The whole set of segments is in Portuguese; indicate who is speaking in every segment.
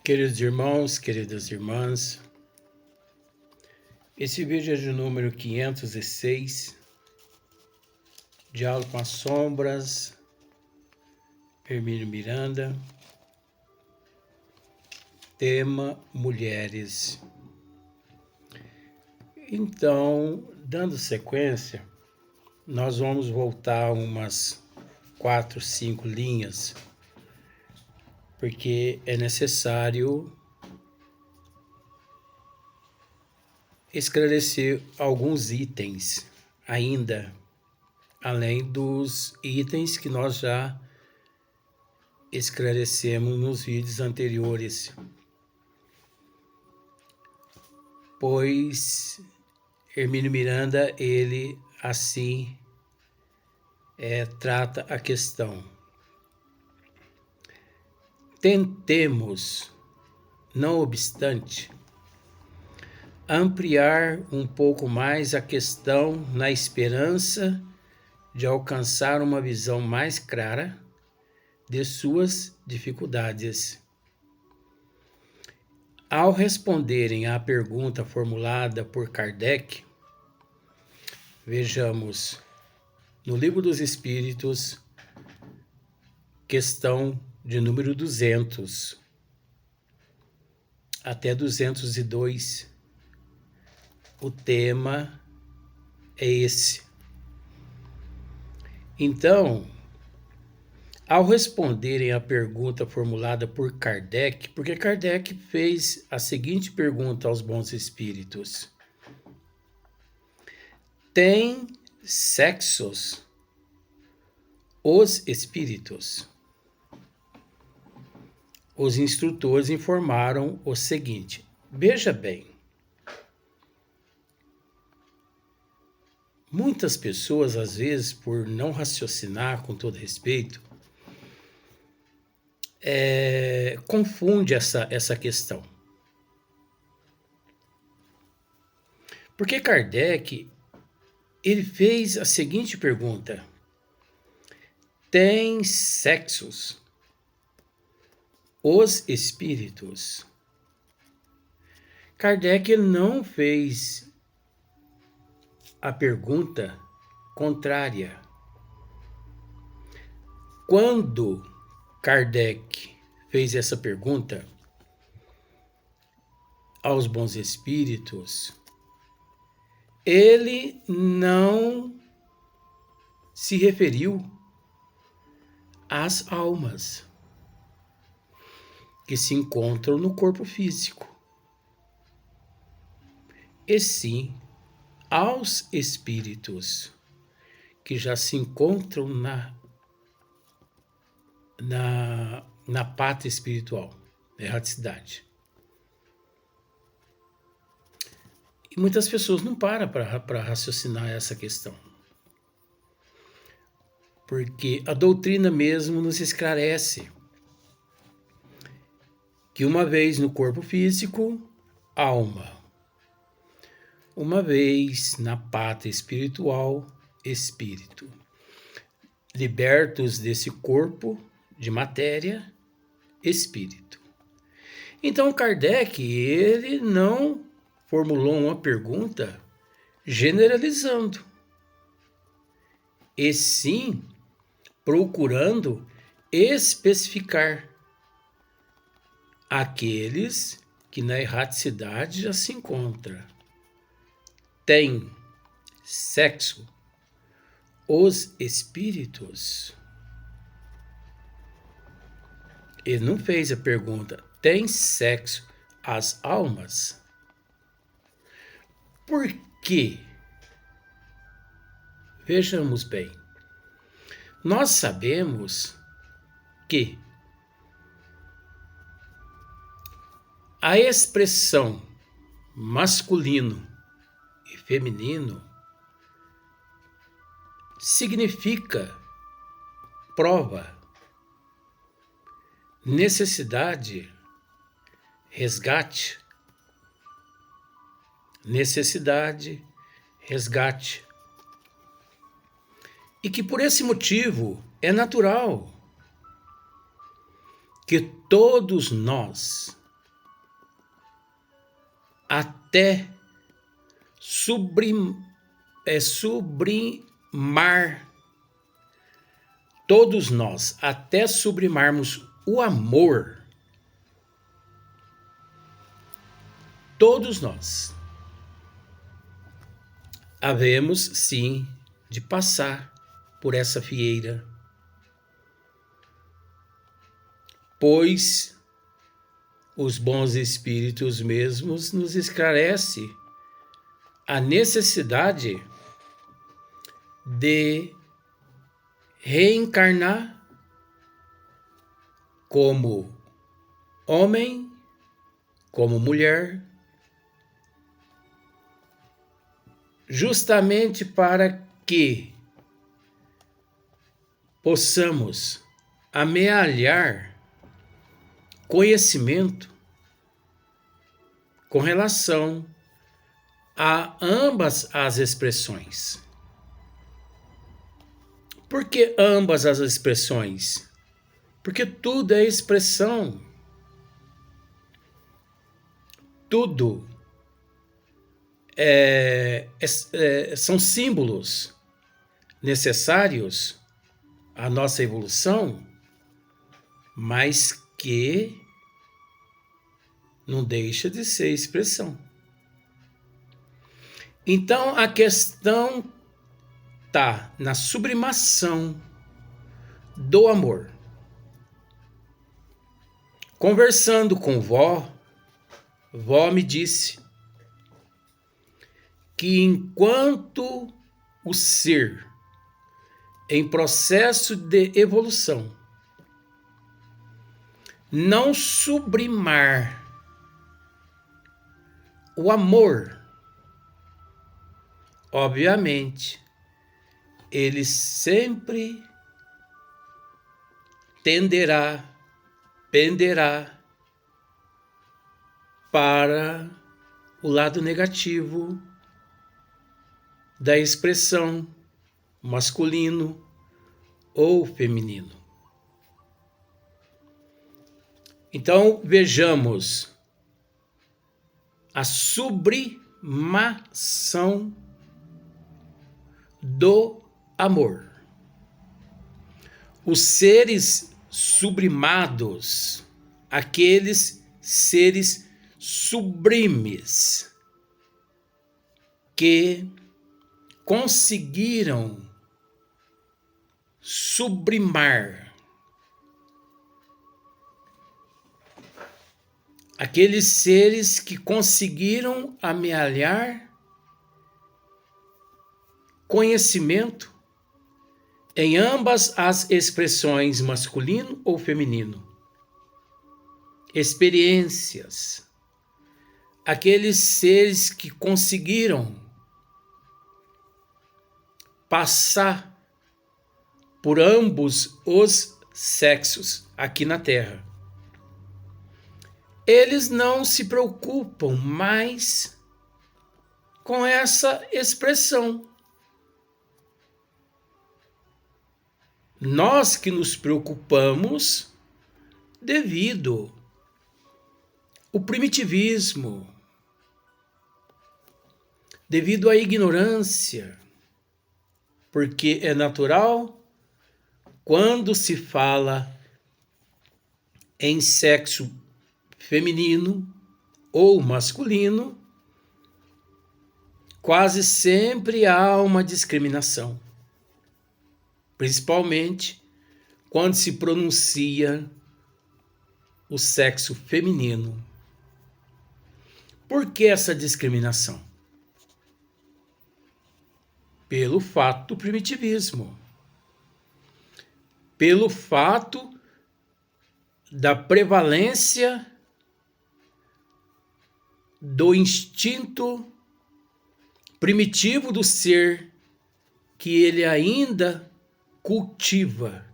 Speaker 1: Queridos irmãos, queridas irmãs, esse vídeo é de número 506, Diálogo com as Sombras, Hermínio Miranda, tema Mulheres. Então, dando sequência, nós vamos voltar umas 4, 5 linhas, porque é necessário esclarecer alguns itens ainda, além dos itens que nós já esclarecemos nos vídeos anteriores, pois Hermínio Miranda, ele assim trata a questão. Tentemos, não obstante, ampliar um pouco mais a questão na esperança de alcançar uma visão mais clara de suas dificuldades. Ao responderem à pergunta formulada por Kardec, vejamos no Livro dos Espíritos, questão de número 200 até 202, o tema é esse. Então, ao responderem à pergunta formulada por Kardec, porque Kardec fez a seguinte pergunta aos bons espíritos: tem sexos os espíritos? Os instrutores informaram o seguinte: veja bem, muitas pessoas, às vezes, por não raciocinar com todo respeito, confunde essa questão. Porque Kardec, ele fez a seguinte pergunta: tem sexos os espíritos? Kardec não fez a pergunta contrária. Quando Kardec fez essa pergunta aos bons espíritos, ele não se referiu às almas que se encontram no corpo físico, e sim aos espíritos que já se encontram na pátria espiritual, na erraticidade. E muitas pessoas não param para raciocinar essa questão, porque a doutrina mesmo nos esclarece que uma vez no corpo físico, alma; uma vez na pátria espiritual, espírito. Libertos desse corpo de matéria, espírito. Então Kardec, ele não formulou uma pergunta generalizando, e sim procurando especificar aqueles que na erraticidade já se encontram. Tem sexo os espíritos? Ele não fez a pergunta: tem sexo as almas? Por quê? Vejamos bem. Nós sabemos que a expressão masculino e feminino significa prova, necessidade, resgate. Necessidade, resgate. E que por esse motivo é natural que todos nós até sublimar todos nós, até sublimarmos o amor, todos nós havemos sim de passar por essa fieira, pois os bons espíritos mesmos nos esclarecem a necessidade de reencarnar como homem, como mulher, justamente para que possamos amealhar conhecimento com relação a ambas as expressões. Por que ambas as expressões? Porque tudo é expressão. Tudo são símbolos necessários à nossa evolução, mas que não deixa de ser expressão. Então a questão está na sublimação do amor. Conversando com vó me disse que enquanto o ser em processo de evolução não sublimar o amor, obviamente, ele sempre penderá para o lado negativo da expressão masculino ou feminino. Então, vejamos a sublimação do amor. Os seres sublimados, aqueles seres sublimes que conseguiram sublimar, aqueles seres que conseguiram amealhar conhecimento em ambas as expressões masculino ou feminino, experiências, aqueles seres que conseguiram passar por ambos os sexos aqui na Terra. Eles não se preocupam mais com essa expressão. Nós que nos preocupamos devido ao primitivismo, devido à ignorância, porque é natural, quando se fala em sexo feminino ou masculino, quase sempre há uma discriminação, principalmente quando se pronuncia o sexo feminino. Por que essa discriminação? Pelo fato do primitivismo, pelo fato da prevalência do instinto primitivo do ser que ele ainda cultiva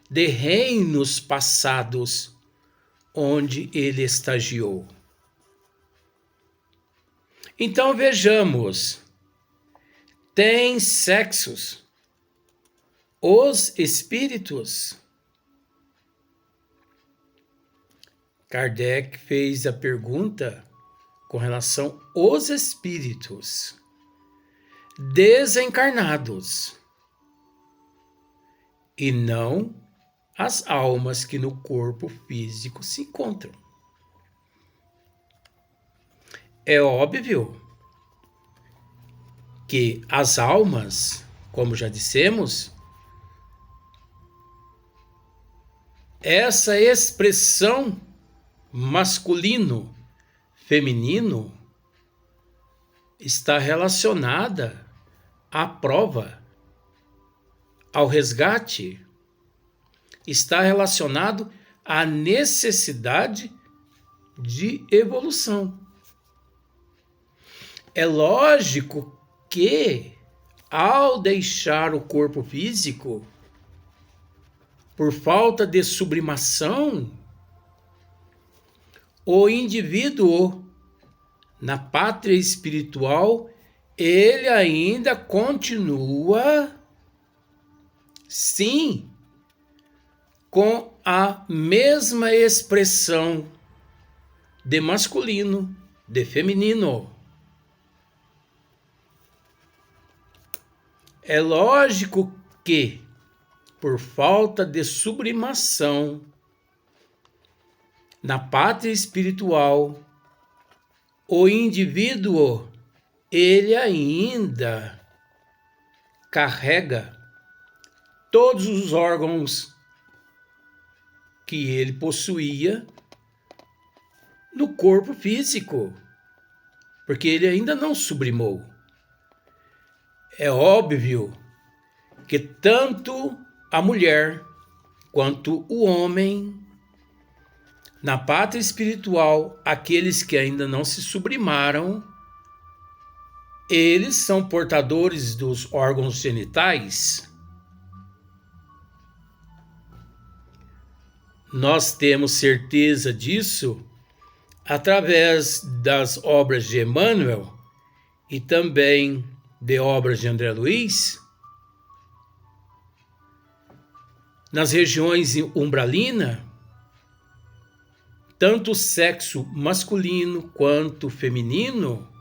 Speaker 1: de reinos passados onde ele estagiou. Então vejamos, tem sexos, os espíritos. Kardec fez a pergunta com relação aos espíritos desencarnados e não as almas que no corpo físico se encontram. É óbvio que as almas, como já dissemos, essa expressão masculino, feminino, está relacionada à prova, ao resgate, está relacionado à necessidade de evolução. É lógico que, ao deixar o corpo físico, por falta de sublimação, o indivíduo, na pátria espiritual, ele ainda continua, sim, com a mesma expressão de masculino, de feminino. É lógico que, por falta de sublimação na pátria espiritual, o indivíduo, ele ainda carrega todos os órgãos que ele possuía no corpo físico, porque ele ainda não sublimou. É óbvio que tanto a mulher quanto o homem, na pátria espiritual, aqueles que ainda não se sublimaram, eles são portadores dos órgãos genitais. Nós temos certeza disso através das obras de Emmanuel e também de obras de André Luiz. Nas regiões umbralinas, tanto o sexo masculino quanto feminino,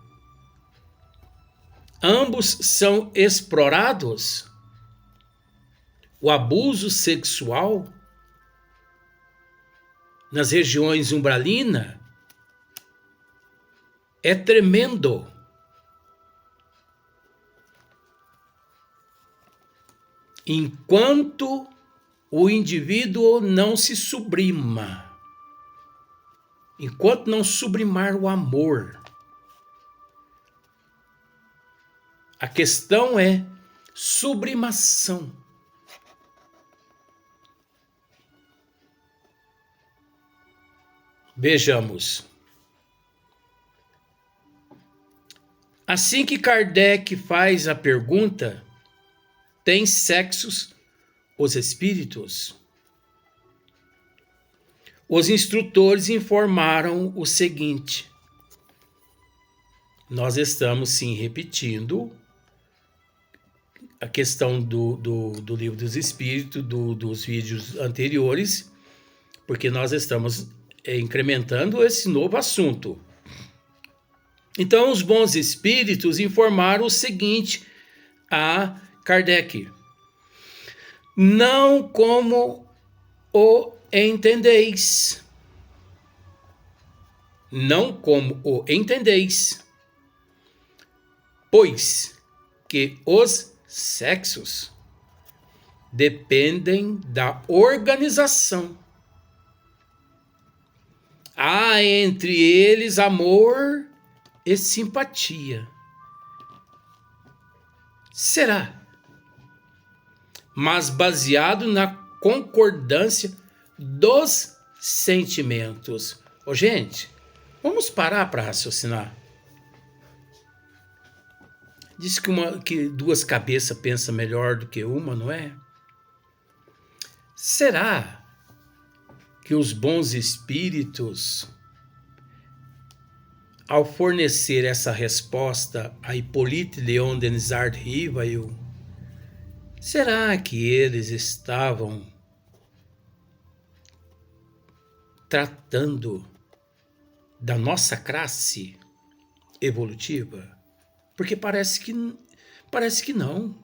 Speaker 1: ambos são explorados. O abuso sexual nas regiões umbralinas é tremendo. Enquanto o indivíduo não se sublima, enquanto não sublimar o amor, a questão é sublimação. Vejamos. Assim que Kardec faz a pergunta: tem sexos os espíritos? Os instrutores informaram o seguinte: nós estamos sim repetindo a questão do Livro dos Espíritos, dos vídeos anteriores, porque nós estamos incrementando esse novo assunto. Então, os bons espíritos informaram o seguinte a Kardec: não como o entendeis. Não como o entendeis, pois que os sexos dependem da organização. Há entre eles amor e simpatia. Será? Mas baseado na concordância dos sentimentos. Ô, gente, vamos parar para raciocinar. Diz que duas cabeças pensam melhor do que uma, não é? Será que os bons espíritos, ao fornecer essa resposta a Hippolyte Léon Denisard Rivail, será que eles estavam tratando da nossa classe? evolutiva? Porque parece que não.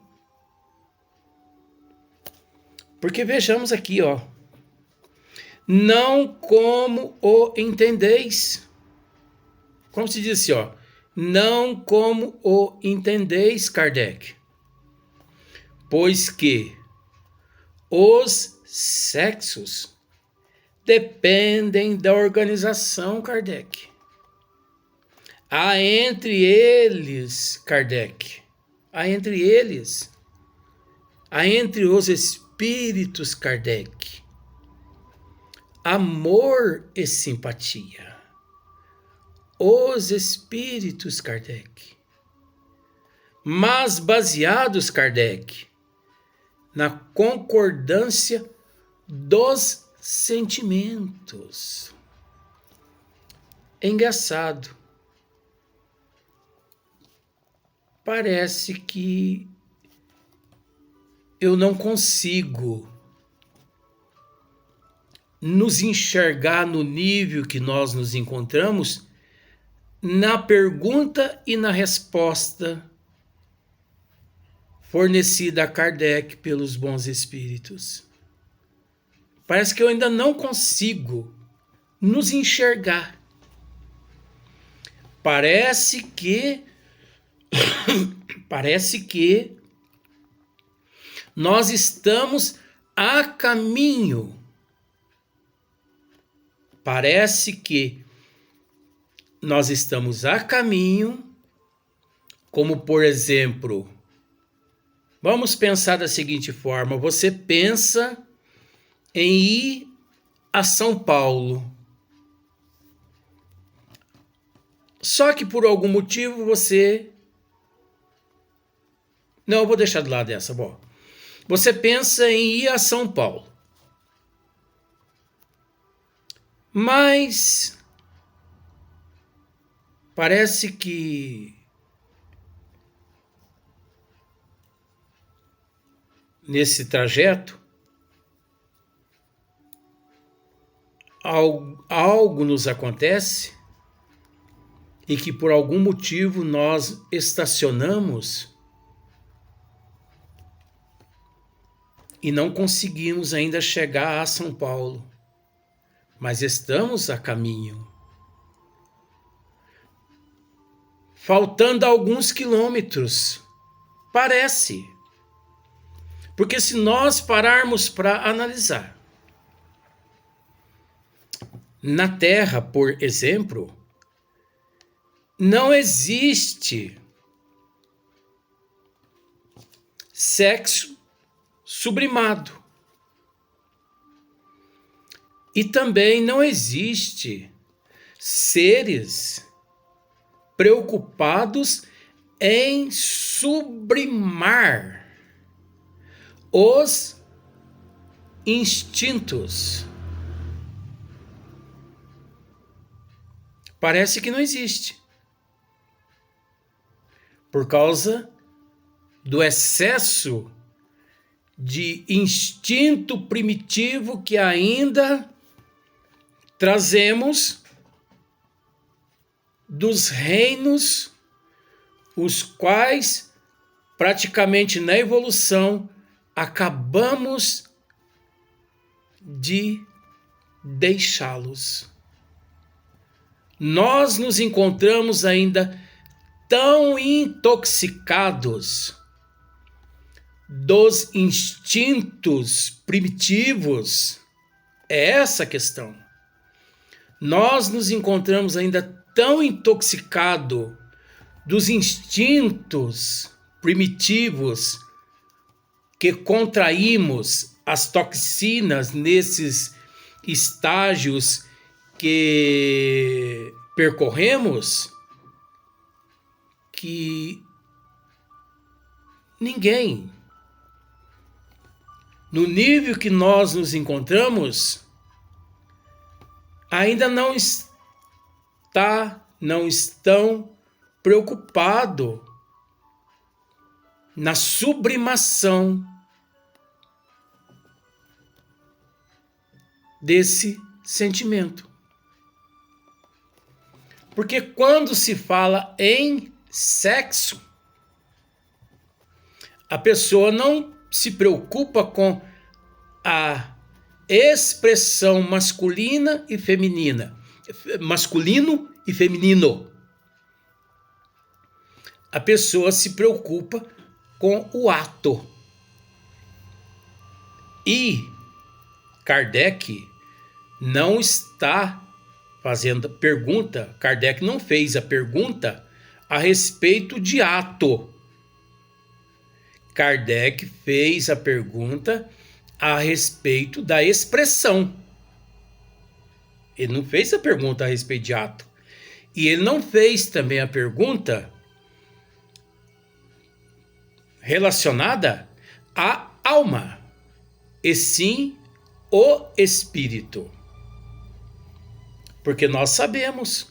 Speaker 1: Porque vejamos aqui, ó. Não como o entendeis. Como se diz assim, ó. Não como o entendeis, Kardec. Pois que os sexos dependem da organização, Kardec. Há entre eles, Kardec, há entre os espíritos, Kardec, amor e simpatia. Os espíritos, Kardec, mas baseados, Kardec, na concordância dos sentimentos. É engraçado. Parece que eu não consigo nos enxergar no nível que nós nos encontramos na pergunta e na resposta fornecida a Kardec pelos bons espíritos. Parece que eu ainda não consigo nos enxergar. Parece que nós estamos a caminho. Parece que nós estamos a caminho, como por exemplo, vamos pensar da seguinte forma: você pensa em ir a São Paulo. Só que por algum motivo você... Não, eu vou deixar de lado essa, bom. Você pensa em ir a São Paulo. Mas parece que nesse trajeto algo nos acontece e que por algum motivo nós estacionamos e não conseguimos ainda chegar a São Paulo, mas estamos a caminho. Faltando alguns quilômetros, parece. Porque se nós pararmos para analisar, na Terra, por exemplo, não existe sexo sublimado. E também não existe seres preocupados em sublimar os instintos. Parece que não existe. Por causa do excesso de instinto primitivo que ainda trazemos dos reinos, os quais praticamente na evolução acabamos de deixá-los. Nós nos encontramos ainda tão intoxicados dos instintos primitivos. É essa a questão. Nós nos encontramos ainda tão intoxicados dos instintos primitivos que contraímos as toxinas nesses estágios que percorremos, que ninguém, no nível que nós nos encontramos, ainda não estão preocupados na sublimação desse sentimento. Porque quando se fala em sexo, a pessoa não se preocupa com a expressão masculina e feminina, masculino e feminino. A pessoa se preocupa com o ato. E Kardec não está fazendo pergunta, Kardec não fez a pergunta a respeito de ato. Kardec fez a pergunta a respeito da expressão. Ele não fez a pergunta a respeito de ato. E ele não fez também a pergunta relacionada à alma, e sim o espírito. Porque nós sabemos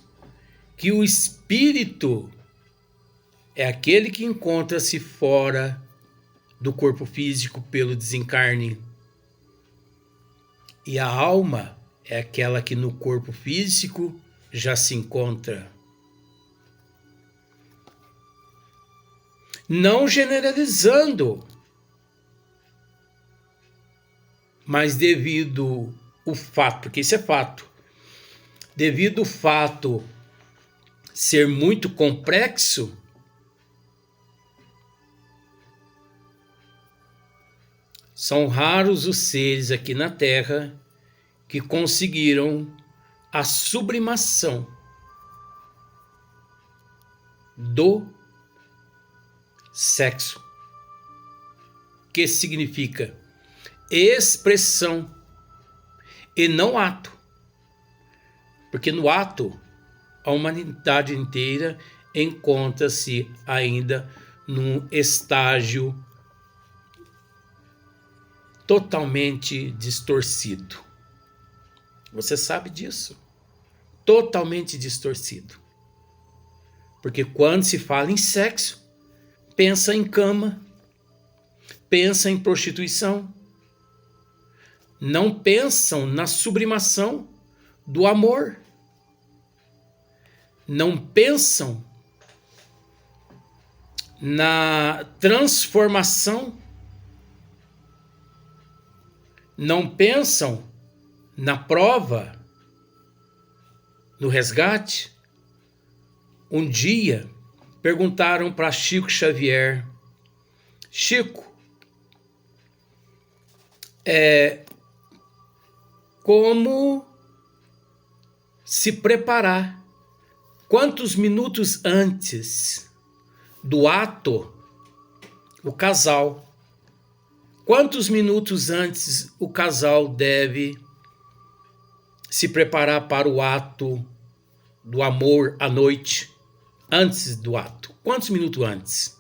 Speaker 1: que o espírito é aquele que encontra-se fora do corpo físico pelo desencarne. E a alma é aquela que no corpo físico já se encontra. Não generalizando, mas devido o fato, porque isso é fato, devido o fato ser muito complexo, são raros os seres aqui na Terra que conseguiram a sublimação do sexo, que significa expressão e não ato, porque no ato a humanidade inteira encontra-se ainda num estágio totalmente distorcido. Você sabe disso? Totalmente distorcido. Porque quando se fala em sexo, pensa em cama, pensa em prostituição. Não pensam na sublimação do amor. Não pensam na transformação. Não pensam na prova, no resgate. Um dia perguntaram para Chico Xavier: Chico, como se preparar? Quantos minutos antes do ato, o casal, quantos minutos antes o casal deve se preparar para o ato do amor à noite, antes do ato? Quantos minutos antes?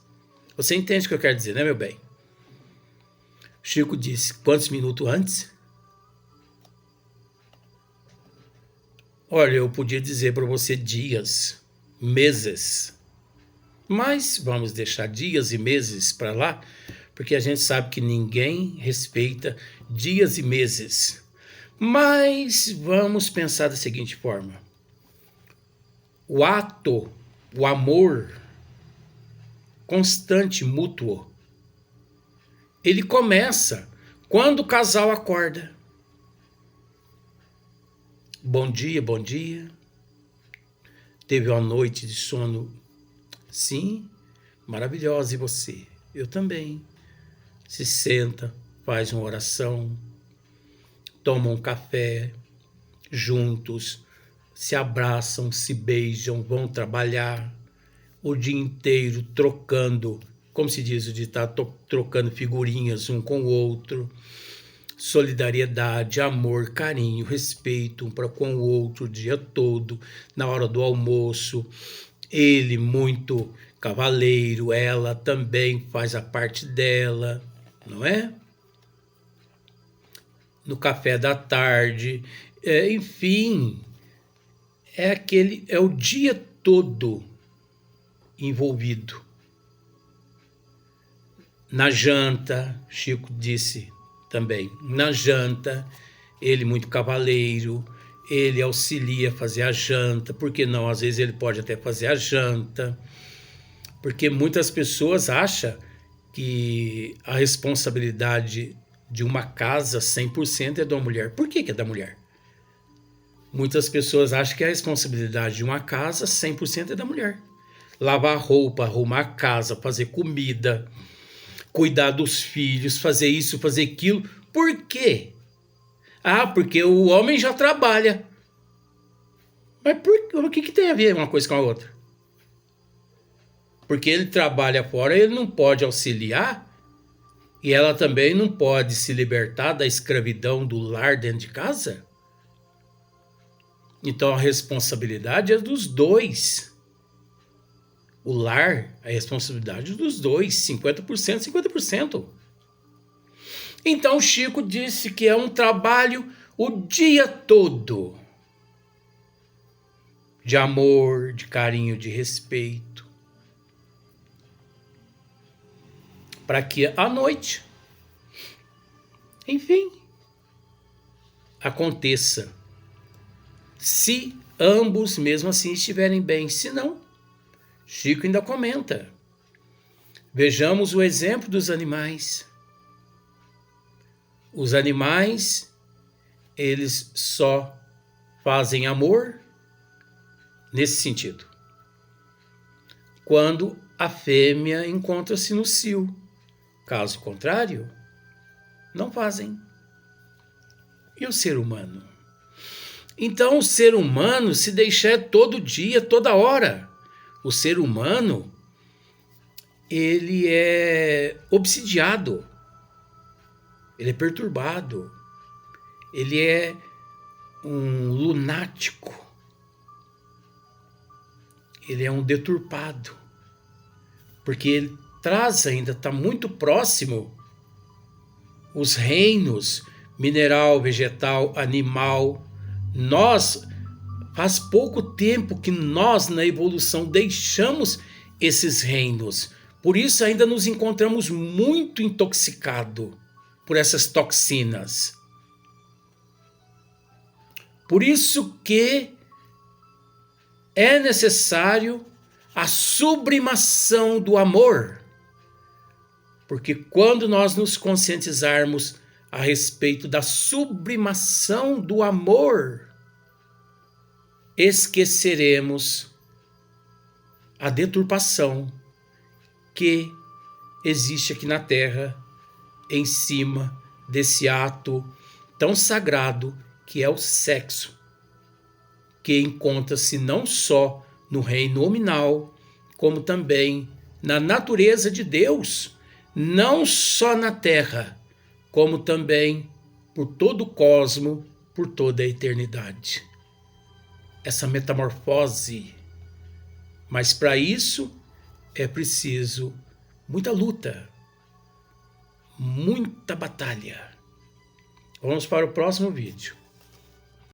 Speaker 1: Você entende o que eu quero dizer, né, meu bem? Chico disse: quantos minutos antes? Olha, eu podia dizer para você dias, meses, mas vamos deixar dias e meses para lá, porque a gente sabe que ninguém respeita dias e meses. Mas vamos pensar da seguinte forma: o ato, o amor constante, mútuo, ele começa quando o casal acorda. Bom dia, bom dia. Teve uma noite de sono? Sim, maravilhosa. E você? Eu também. Se senta, faz uma oração, tomam um café juntos, se abraçam, se beijam, vão trabalhar o dia inteiro trocando, como se diz o ditado, trocando figurinhas um com o outro, solidariedade, amor, carinho, respeito um para com o outro o dia todo, na hora do almoço, ele muito cavalheiro, ela também faz a parte dela, não é? No café da tarde, enfim, é o dia todo envolvido. Na janta, Chico disse também, na janta, ele muito cavalheiro, ele auxilia a fazer a janta, por que não? Às vezes ele pode até fazer a janta, porque muitas pessoas acham que a responsabilidade de uma casa 100% é da mulher. Por que é da mulher? Muitas pessoas acham que a responsabilidade de uma casa 100% é da mulher. Lavar roupa, arrumar a casa, fazer comida, cuidar dos filhos, fazer isso, fazer aquilo. Por quê? Ah, porque o homem já trabalha. Mas o que tem a ver uma coisa com a outra? Porque ele trabalha fora, ele não pode auxiliar, e ela também não pode se libertar da escravidão do lar dentro de casa? Então a responsabilidade é dos dois. O lar é a responsabilidade dos dois, 50%, 50%. Então o Chico disse que é um trabalho o dia todo. De amor, de carinho, de respeito. Para que à noite, enfim, aconteça. Se ambos mesmo assim estiverem bem. Se não, Chico ainda comenta. Vejamos o exemplo dos animais. Os animais, eles só fazem amor nesse sentido. Quando a fêmea encontra-se no cio. Caso contrário, não fazem. E o ser humano? Então o ser humano se deixar todo dia, toda hora. O ser humano, ele é obsidiado. Ele é perturbado. Ele é um lunático. Ele é um deturpado. Porque ele traz ainda, está muito próximo os reinos mineral, vegetal, animal. Nós, faz pouco tempo que nós na evolução deixamos esses reinos. Por isso ainda nos encontramos muito intoxicados por essas toxinas. Por isso que é necessário a sublimação do amor. Porque quando nós nos conscientizarmos a respeito da sublimação do amor, esqueceremos a deturpação que existe aqui na Terra, em cima desse ato tão sagrado que é o sexo, que encontra-se não só no reino nominal, como também na natureza de Deus, não só na Terra, como também por todo o cosmo, por toda a eternidade. Essa metamorfose. Mas para isso é preciso muita luta, muita batalha. Vamos para o próximo vídeo.